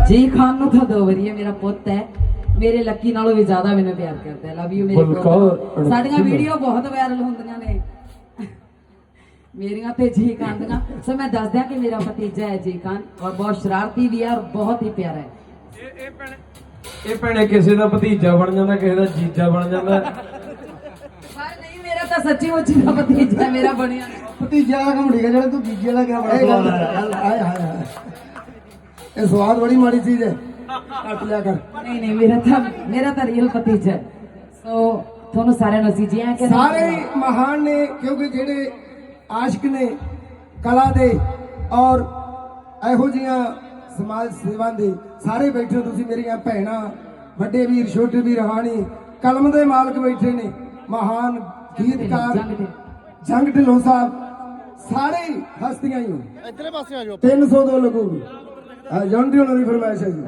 जी खान नु तो 2 वारी है, मेरा पुत है, मेरे लक्की नालों भी ज्यादा मैंने प्यार करता है। लव यू मेरे पुत। साडियां वीडियो बहुत वायरल होंदियां ने मेरियां ते जी खान दियां। सो मैं दस दियां कि मेरा भतीजा है जी खान, और बहुत शरारती भी है और बहुत ही प्यारा है। ਇਹ ਭੈਣੇ ਕਿਸੇ ਦਾ ਭਤੀਜਾ ਬਣ ਜਾਂਦਾ, ਕਿਸੇ ਦਾ ਜੀਜਾ ਬਣ ਜਾਂਦਾ। पर नहीं, मेरा तो सच्ची मुच्ची का भतीजा मेरा बनिया ਭਤੀਜੇ ਵਾਲਾ ਕੰਮ ਠੀਕ ਹੈ, ਜਿਹੜਾ ਤੂੰ ਜੀਜੇ ਵਾਲਾ ਕਿਹਾ ਬੜਾ ਸਵਾਦ ਆਇਆ। ਹਾਏ ਹਾਏ ਹਾਏ, ਇਹ ਸਵਾਦ ਬੜੀ ਮਾੜੀ ਚੀਜ਼ ਹੈ, ਕੱਟ ਲਿਆ ਕਰ। नहीं नहीं, मेरा तो रियल भतीजा है। सो ਤੁਹਾਨੂੰ ਸਾਰਿਆਂ ਨੂੰ ਅਸੀਂ ਜੀ ਆ ਕੇ ਸਾਰੇ ਹੀ ਮਹਾਨ ਨੇ, ਕਿਉਂਕਿ ਜਿਹੜੇ ਆਸ਼ਿਕ ਨੇ ਕਲਾ ਦੇ ਔਰ ਇਹੋ ਜਿਹੀਆਂ ਸਮਾਜ ਸੇਵਾ ਦੇ ਸਾਰੇ ਬੈਠੇ ਹੋ ਤੁਸੀਂ, ਮੇਰੀਆਂ ਭੈਣਾਂ, ਵੱਡੇ ਵੀਰ, ਛੋਟੇ ਵੀਰ, ਹਾਣੀ ਕਲਮ ਦੇ ਮਾਲਕ ਬੈਠੇ ਨੇ, ਮਹਾਨ ਗੀਤਕਾਰ ਜੰਗ ਢਿੱਲੋਂ ਸਾਹਿਬ, ਸਾਰੇ ਹੀ ਹਸਤੀਆਂ ਹੀ ਹੋ। ਇਧਰਲੇ ਪਾਸੇ ਆ ਜਾਓ। 302 ਲੱਗੂ ਜੰਗ ਢਿੱਲੋਂ ਦੀ ਫਰਮਾਇਸ਼ ਹੈ ਜੀ।